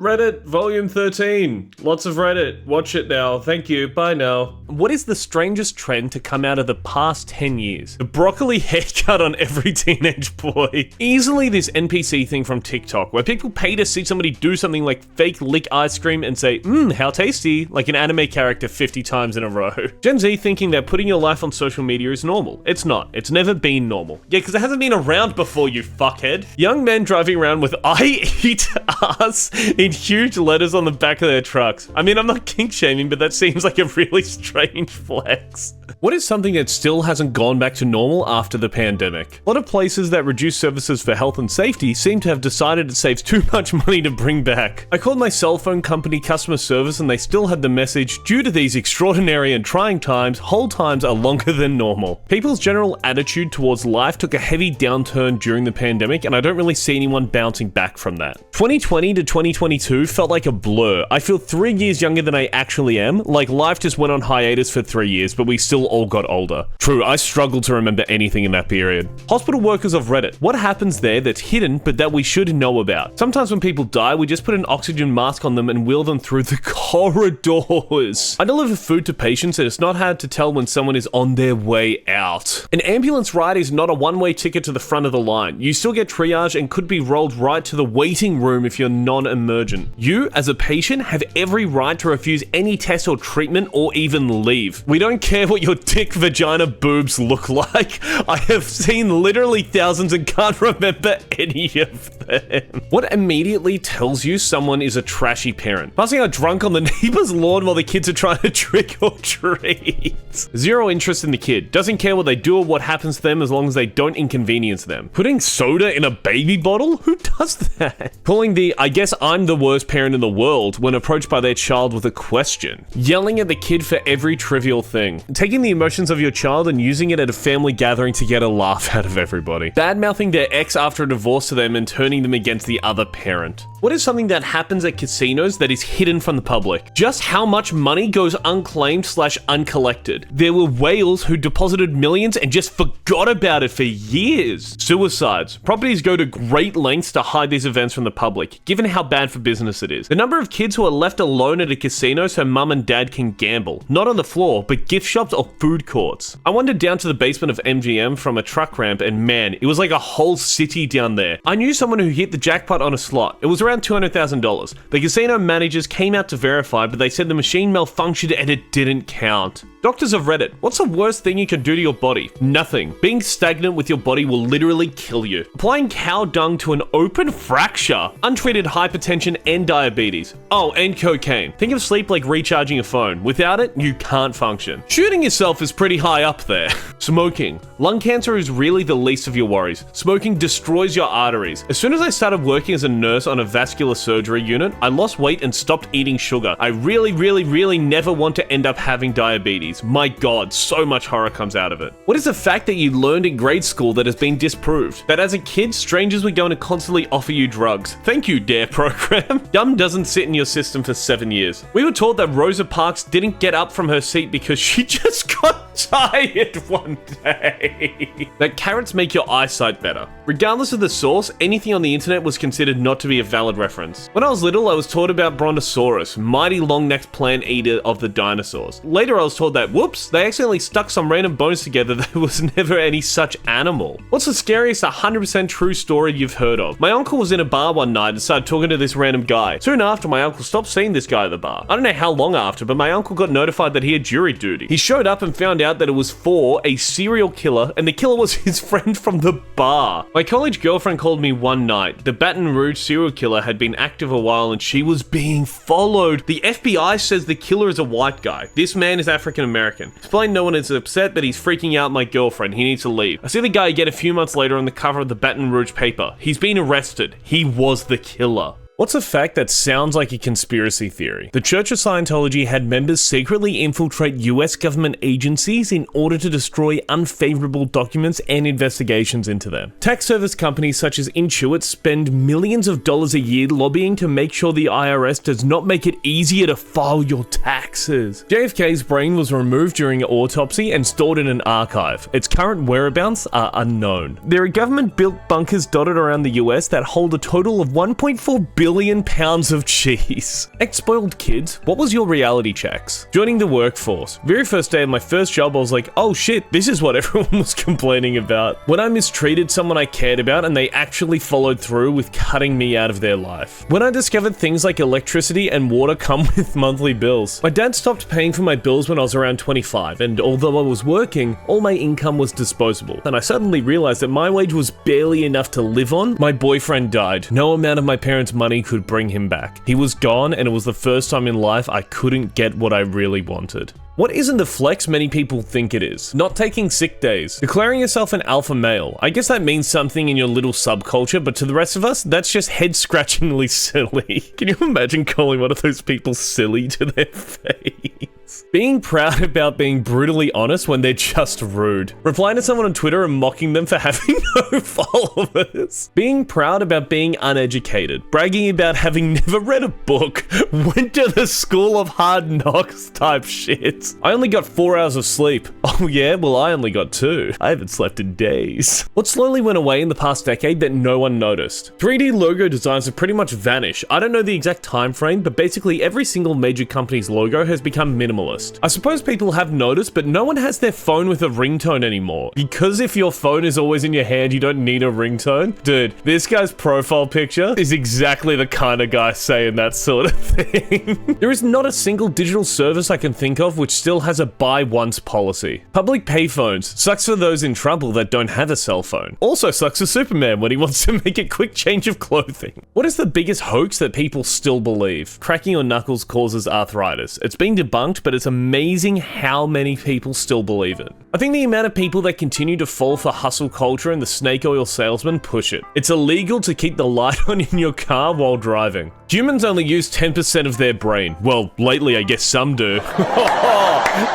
Reddit, volume 13. Lots of Reddit. Watch it now. Thank you. Bye now. What is the strangest trend to come out of the past 10 years? The broccoli haircut on every teenage boy. Easily this NPC thing from TikTok, where people pay to see somebody do something like fake lick ice cream and say, how tasty, like an anime character 50 times in a row. Gen Z thinking that putting your life on social media is normal. It's not. It's never been normal. Yeah, because it hasn't been around before, you fuckhead. Young men driving around with "I eat ass" in huge letters on the back of their trucks. I mean, I'm not kink shaming, but that seems like a really strange flex. What is something that still hasn't gone back to normal after the pandemic? A lot of places that reduce services for health and safety seem to have decided it saves too much money to bring back. I called my cell phone company customer service and they still had the message, due to these extraordinary and trying times, hold times are longer than normal. People's general attitude towards life took a heavy downturn during the pandemic, and I don't really see anyone bouncing back from that. 2020 to 2022 felt like a blur. I feel 3 years younger than I actually am, like life just went on hiatus for 3 years, but we still all got older. True, I struggle to remember anything in that period. Hospital workers of Reddit. What happens there that's hidden but that we should know about? Sometimes when people die, we just put an oxygen mask on them and wheel them through the corridors. I deliver food to patients and it's not hard to tell when someone is on their way out. An ambulance ride is not a one-way ticket to the front of the line. You still get triage and could be rolled right to the waiting room if you're non-emergent. You, as a patient, have every right to refuse any test or treatment or even leave. We don't care what your dick, vagina, boobs look like. I have seen literally thousands and can't remember any of them. What immediately tells you someone is a trashy parent? Passing out drunk on the neighbor's lawn while the kids are trying to trick or treat. Zero interest in the kid. Doesn't care what they do or what happens to them as long as they don't inconvenience them. Putting soda in a baby bottle? Who does that? Calling the "I guess I'm the worst parent in the world" when approached by their child with a question. Yelling at the kid for every trivial thing. Taking the emotions of your child and using it at a family gathering to get a laugh out of everybody. Bad-mouthing their ex after a divorce to them and turning them against the other parent. What is something that happens at casinos that is hidden from the public? Just how much money goes unclaimed/uncollected. There were whales who deposited millions and just forgot about it for years. Suicides. Properties go to great lengths to hide these events from the public, given how bad for business it is. The number of kids who are left alone at a casino so mum and dad can gamble. Not on the floor, but gift shops or food courts. I wandered down to the basement of MGM from a truck ramp and man, it was like a whole city down there. I knew someone who hit the jackpot on a slot. It was around $200,000. The casino managers came out to verify, but they said the machine malfunctioned and it didn't count. Doctors of Reddit. What's the worst thing you can do to your body? Nothing. Being stagnant with your body will literally kill you. Applying cow dung to an open fracture. Untreated hypertension and diabetes. Oh, and cocaine. Think of sleep like recharging a phone. Without it, you can't function. Shooting yourself is pretty high up there. Smoking. Lung cancer is really the least of your worries. Smoking destroys your arteries. As soon as I started working as a nurse on a vascular surgery unit, I lost weight and stopped eating sugar. I really never want to end up having diabetes. My god, so much horror comes out of it. What is the fact that you learned in grade school that has been disproved? That as a kid, strangers were going to constantly offer you drugs. Thank you, DARE program. Gum doesn't sit in your system for 7 years. We were taught that Rosa Parks didn't get up from her seat because she just got tired one day. That carrots make your eyesight better. Regardless of the source, anything on the internet was considered not to be a valid reference. When I was little, I was taught about Brontosaurus, mighty long-necked plant eater of the dinosaurs. Later, I was told that, whoops, they accidentally stuck some random bones together. There was never any such animal. What's the scariest 100% true story you've heard of? My uncle was in a bar one night and started talking to this random guy. Soon after, my uncle stopped seeing this guy at the bar. I don't know how long after, but my uncle got notified that he had jury duty. He showed up and found out that it was for a serial killer, and the killer was his friend from the bar. My college girlfriend called me one night. The Baton Rouge serial killer had been active a while and she was being followed. The FBI says the killer is a white guy. This man is African American. Explain no one is upset that he's freaking out my girlfriend. He needs to leave. I see the guy again a few months later on the cover of the Baton Rouge paper. He's been arrested. He was the killer. What's a fact that sounds like a conspiracy theory? The Church of Scientology had members secretly infiltrate US government agencies in order to destroy unfavorable documents and investigations into them. Tax service companies such as Intuit spend millions of dollars a year lobbying to make sure the IRS does not make it easier to file your taxes. JFK's brain was removed during an autopsy and stored in an archive. Its current whereabouts are unknown. There are government-built bunkers dotted around the US that hold a total of $1.4 billion billion pounds of cheese. Ex-spoiled kids, what was your reality checks? Joining the workforce. Very first day of my first job, I was like, oh shit, this is what everyone was complaining about. When I mistreated someone I cared about and they actually followed through with cutting me out of their life. When I discovered things like electricity and water come with monthly bills. My dad stopped paying for my bills when I was around 25, and although I was working, all my income was disposable. And I suddenly realized that my wage was barely enough to live on. My boyfriend died. No amount of my parents' money could bring him back. He was gone, and it was the first time in life I couldn't get what I really wanted. What isn't the flex many people think it is? Not taking sick days. Declaring yourself an alpha male. I guess that means something in your little subculture, but to the rest of us, that's just head-scratchingly silly. Can you imagine calling one of those people silly to their face? Being proud about being brutally honest when they're just rude. Replying to someone on Twitter and mocking them for having no followers. Being proud about being uneducated. Bragging about having never read a book. Went to the school of hard knocks type shit. I only got 4 hours of sleep. Oh yeah, well I only got 2. I haven't slept in days. What slowly went away in the past decade that no one noticed? 3D logo designs have pretty much vanished. I don't know the exact time frame, but basically every single major company's logo has become minimalist. I suppose people have noticed, but no one has their phone with a ringtone anymore. Because if your phone is always in your hand, you don't need a ringtone. Dude, this guy's profile picture is exactly the kind of guy saying that sort of thing. There is not a single digital service I can think of which still has a buy once policy. Public payphones. Sucks for those in trouble that don't have a cell phone. Also sucks for Superman when he wants to make a quick change of clothing. What is the biggest hoax that people still believe? Cracking your knuckles causes arthritis. It's been debunked, but it's amazing how many people still believe it. I think the amount of people that continue to fall for hustle culture and the snake oil salesman push it. It's illegal to keep the light on in your car while driving. Humans only use 10% of their brain. Well, lately I guess some do.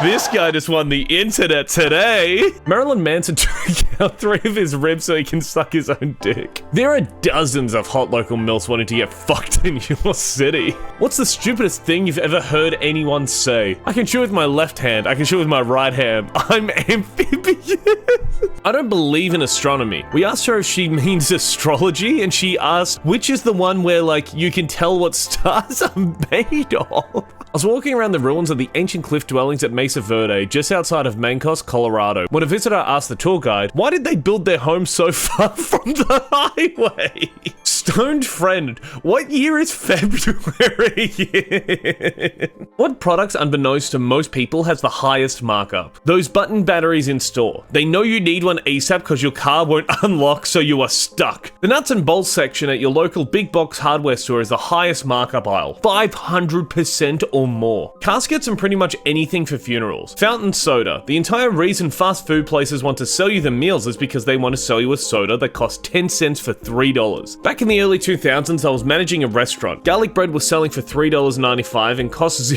This guy just won the internet today. Marilyn Manson took out 3 of his ribs so he can suck his own dick. There are dozens of hot local milfs wanting to get fucked in your city. What's the stupidest thing you've ever heard anyone say? I can shoot with my left hand. I can shoot with my right hand. I'm amphibious. I don't believe in astronomy. We asked her if she means astrology, and she asked, which is the one where, like, you can tell what stars are made of? I was walking around the ruins of the ancient cliff dwellings at Mesa Verde, just outside of Mancos, Colorado, when a visitor asked the tour guide, why did they build their home so far from the highway? Stoned friend, what year is February? What products, unbeknownst to most people, has the highest markup? Those button batteries in store. They know you need one ASAP because your car won't unlock, so you are stuck. The nuts and bolts section at your local big box hardware store is the highest markup aisle, 500% or more. Caskets and pretty much anything for funerals. Fountain soda. The entire reason fast food places want to sell you the meals is because they want to sell you a soda that costs 10 cents for $3. Back in the early 2000s, I was managing a restaurant. Garlic bread was selling for $3.95 and costs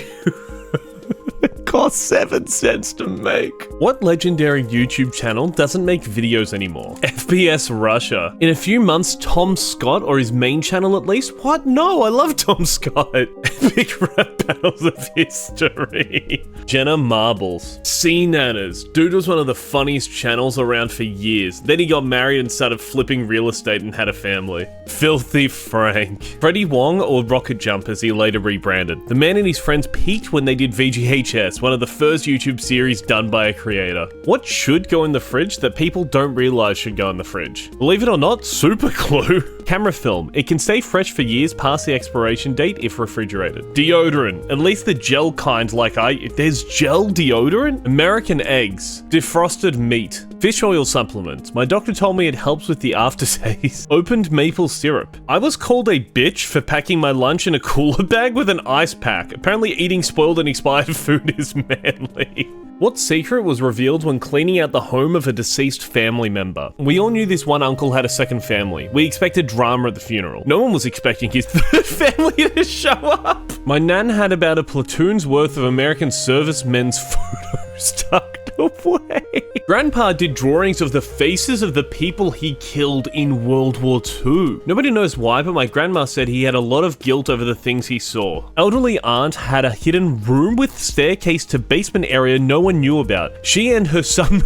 costs 7 cents to make. What legendary YouTube channel doesn't make videos anymore? FPS Russia. In a few months, Tom Scott, or his main channel at least? What? No, I love Tom Scott. Epic rap battles of history. Jenna Marbles. Sea Nanas. Dude was one of the funniest channels around for years. Then he got married and started flipping real estate and had a family. Filthy Frank. Freddie Wong, or Rocket Jump as he later rebranded. The man and his friends peaked when they did VGHS, one of the first YouTube series done by a creator. What should go in the fridge that people don't realize should go in the fridge? Believe it or not, super glue. Camera film. It can stay fresh for years past the expiration date if refrigerated. Deodorant. At least the gel kind there's gel deodorant? American eggs. Defrosted meat. Fish oil supplements. My doctor told me it helps with the aftertaste. Opened maple syrup. I was called a bitch for packing my lunch in a cooler bag with an ice pack. Apparently eating spoiled and expired food is manly. What secret was revealed when cleaning out the home of a deceased family member? We all knew this one uncle had a second family. We expected drama at the funeral. No one was expecting his third family to show up. My nan had about a platoon's worth of American servicemen's photos tucked away. Grandpa did drawings of the faces of the people he killed in World War II. Nobody knows why, but my grandma said he had a lot of guilt over the things he saw. Elderly aunt had a hidden room with staircase to basement area no one knew about. She and her son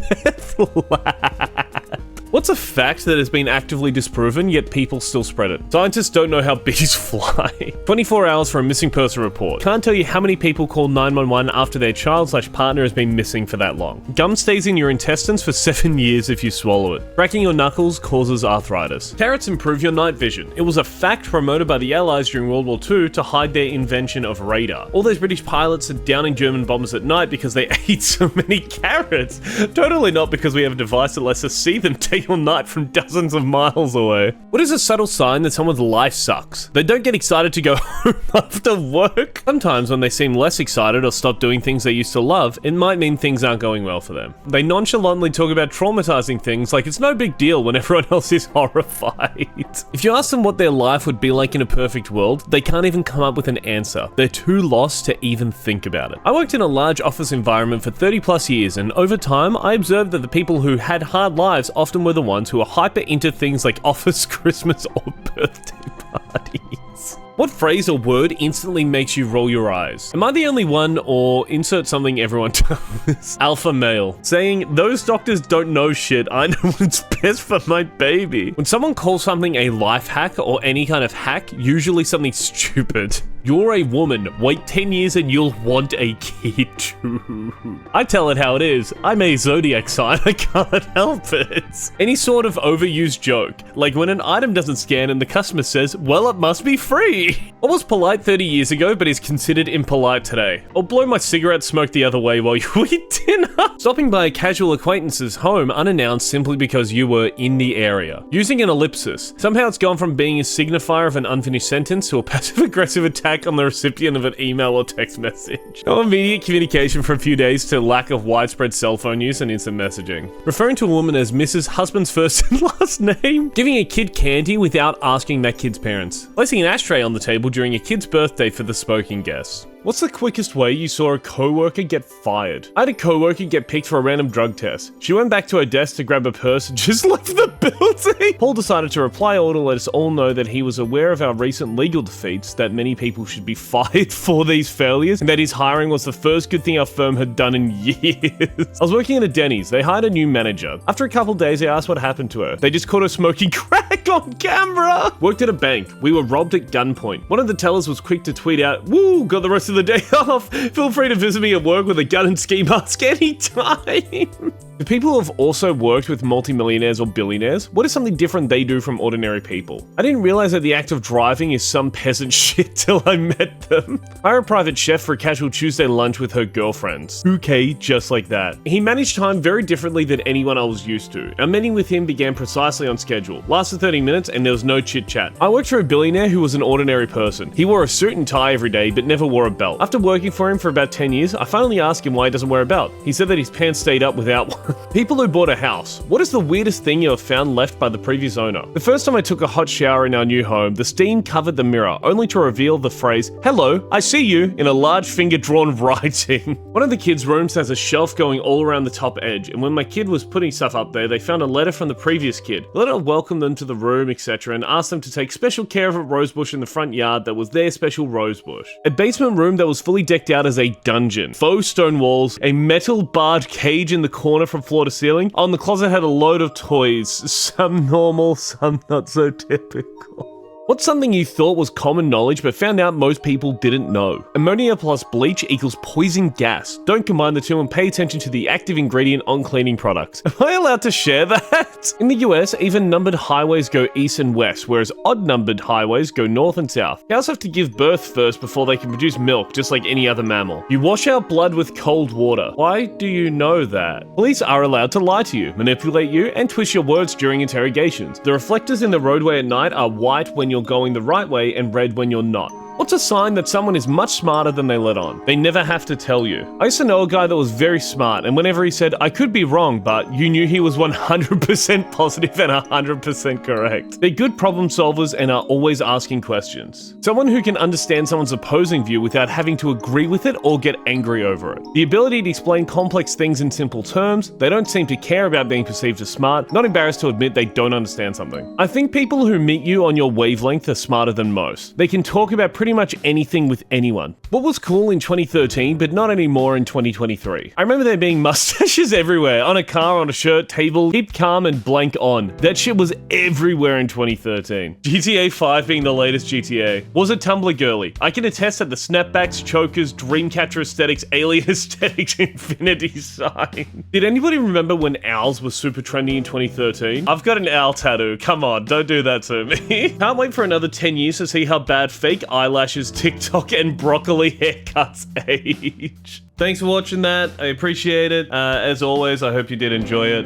meth lab. What's a fact that has been actively disproven, yet people still spread it? Scientists don't know how bees fly. 24 hours for a missing person report. Can't tell you how many people call 911 after their child/partner has been missing for that long. Gum stays in your intestines for 7 years if you swallow it. Cracking your knuckles causes arthritis. Carrots improve your night vision. It was a fact promoted by the Allies during World War II to hide their invention of radar. All those British pilots are downing German bombers at night because they ate so many carrots. Totally not because we have a device that lets us see them day or night from dozens of miles away. What is a subtle sign that someone's life sucks? They don't get excited to go home after work. Sometimes when they seem less excited or stop doing things they used to love, it might mean things aren't going well for them. They nonchalantly talk about traumatizing things like it's no big deal when everyone else is horrified. If you ask them what their life would be like in a perfect world, they can't even come up with an answer. They're too lost to even think about it. I worked in a large office environment for 30 plus years, and over time, I observed that the people who had hard lives often were the ones who are hyper into things like office, Christmas, or birthday parties. What phrase or word instantly makes you roll your eyes? Am I the only one, or insert something everyone does? Alpha male. Saying, those doctors don't know shit, I know what's best for my baby. When someone calls something a life hack or any kind of hack, usually something stupid. You're a woman, wait 10 years and you'll want a kid too. I tell it how it is, I'm a zodiac sign, I can't help it. Any sort of overused joke, like when an item doesn't scan and the customer says, well, it must be free. What was polite 30 years ago but is considered impolite today? Or blow my cigarette smoke the other way while you eat dinner. Stopping by a casual acquaintance's home unannounced simply because you were in the area. Using an ellipsis. Somehow it's gone from being a signifier of an unfinished sentence to a passive-aggressive attack on the recipient of an email or text message. No immediate communication for a few days to lack of widespread cell phone use and instant messaging. Referring to a woman as Mrs. Husband's first and last name. Giving a kid candy without asking that kid's parents. Placing an ashtray on the table during a kid's birthday for the smoking guest. What's the quickest way you saw a coworker get fired? I had a coworker get picked for a random drug test. She went back to her desk to grab a purse and just left the building. Paul decided to reply all to let us all know that he was aware of our recent legal defeats, that many people should be fired for these failures, and that his hiring was the first good thing our firm had done in years. I was working at a Denny's. They hired a new manager. After a couple days, I asked what happened to her. They just caught her smoking crack on camera. Worked at a bank. We were robbed at gunpoint. One of the tellers was quick to tweet out, "Woo, got the rest of the day off. Feel free to visit me at work with a gun and ski mask anytime." For people who have also worked with multimillionaires or billionaires, what is something different they do from ordinary people? I didn't realize that the act of driving is some peasant shit till I met them. Hire a private chef for a casual Tuesday lunch with her girlfriends. Okay, just like that. He managed time very differently than anyone I was used to. Our meeting with him began precisely on schedule. Lasted 30 minutes and there was no chit chat. I worked for a billionaire who was an ordinary person. He wore a suit and tie every day but never wore a belt. After working for him for about 10 years, I finally asked him why he doesn't wear a belt. He said that his pants stayed up without one. People who bought a house. What is the weirdest thing you have found left by the previous owner? The first time I took a hot shower in our new home, the steam covered the mirror, only to reveal the phrase, "Hello, I see you," in a large finger-drawn writing. One of the kids' rooms has a shelf going all around the top edge, and when my kid was putting stuff up there, they found a letter from the previous kid. The letter welcomed them to the room, etc., and asked them to take special care of a rosebush in the front yard that was their special rosebush. A basement room that was fully decked out as a dungeon. Faux stone walls, a metal barred cage in the corner from floor to ceiling. On the closet had a load of toys, some normal, some not so typical. What's something you thought was common knowledge but found out most people didn't know? Ammonia plus bleach equals poison gas. Don't combine the two and pay attention to the active ingredient on cleaning products. Am I allowed to share that? In the US, even numbered highways go east and west, whereas odd numbered highways go north and south. Cows have to give birth first before they can produce milk, just like any other mammal. You wash out blood with cold water. Why do you know that? Police are allowed to lie to you, manipulate you, and twist your words during interrogations. The reflectors in the roadway at night are white when you're going the right way and red when you're not. What's a sign that someone is much smarter than they let on? They never have to tell you. I used to know a guy that was very smart, and whenever he said, "I could be wrong," but you knew he was 100% positive and 100% correct. They're good problem solvers and are always asking questions. Someone who can understand someone's opposing view without having to agree with it or get angry over it. The ability to explain complex things in simple terms. They don't seem to care about being perceived as smart, not embarrassed to admit they don't understand something. I think people who meet you on your wavelength are smarter than most. They can talk about pretty pretty much anything with anyone. What was cool in 2013, but not anymore in 2023? I remember there being mustaches everywhere, on a car, on a shirt, table, keep calm and blank on. That shit was everywhere in 2013. GTA 5 being the latest GTA. Was a Tumblr girly. I can attest that the snapbacks, chokers, dreamcatcher aesthetics, alien aesthetics, infinity sign. Did anybody remember when owls were super trendy in 2013? I've got an owl tattoo. Come on, don't do that to me. Can't wait for another 10 years to see how bad fake eyelashes, TikTok, and broccoli haircuts age. Thanks for watching that. I appreciate it. As always, I hope you did enjoy it.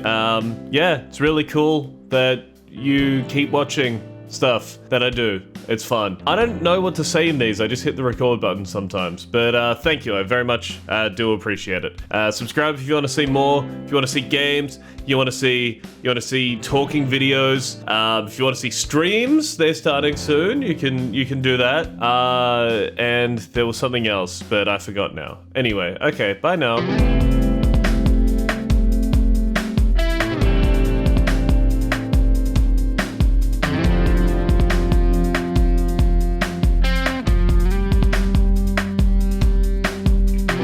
Yeah, it's really cool that you keep watching stuff that I do. It's fun. I don't know what to say in these. I just hit the record button sometimes. But thank you. I very much do appreciate it. Subscribe if you want to see more. If you want to see games, you want to see talking videos. If you want to see streams, they're starting soon. You can do that. And there was something else, but I forgot now. Anyway, okay. Bye now.